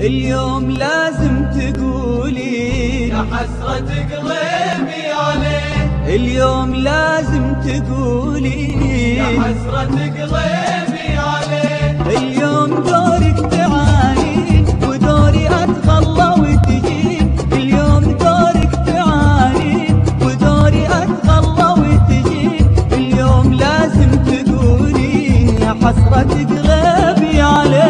اليوم لازم تقولي يا حسرة قلبي عليك. اليوم لازم تقولي يا حسرة قلبي عليك. اليوم دورك تعاني ودوري اتخلى وتجين. اليوم دورك تعاني ودوري اتخلى وتجين. اليوم لازم تقولي يا حسرة قلبي عليك.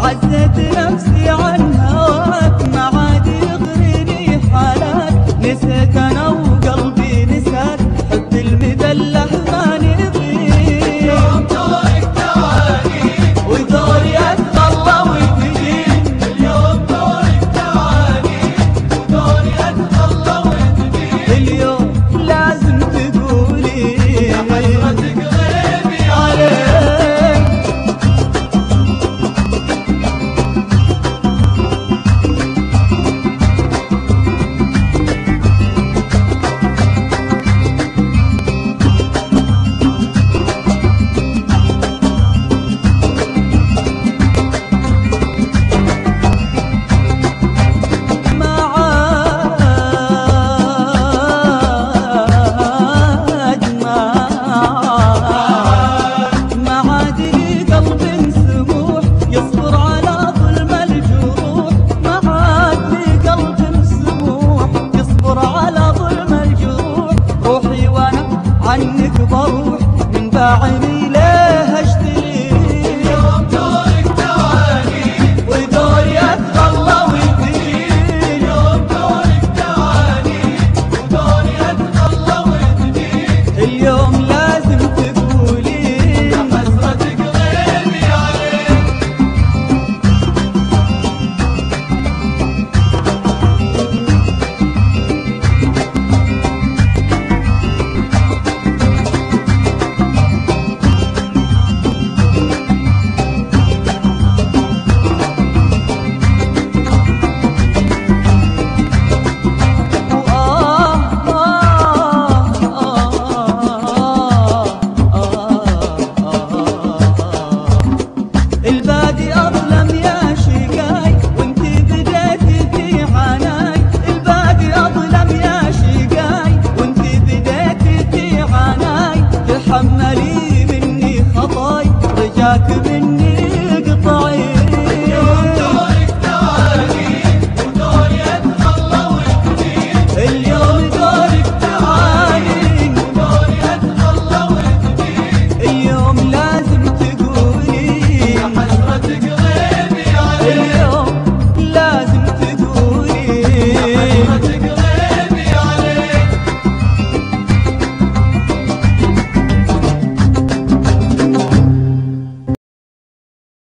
عزت نفسي عن هواك ما عاد يغريني حالك. نسيت انا وقلبي نساك حب المدلع ما نبغي. اليوم دورك تعاني ودوري اتخلى وتجين. اليوم دورك تعاني ودوري اتخلى وتجين. اليوم لازم تقولي يا حسرة قلبي عليك. عنك بروح من بعيني ليه اشتري. اليوم دورك تعاني ودوري اتخلى وتجين. اليوم دورك تعاني ودوري اتخلى وتجين. اليوم لازم تقولي يا حسرة قلبي عليك. البادي أظلم يا شقاي وانت بديتي في عناي. البادي أظلم يا شقاي وانت بديتي في عناي. تحملي مني خطاي رجاك مني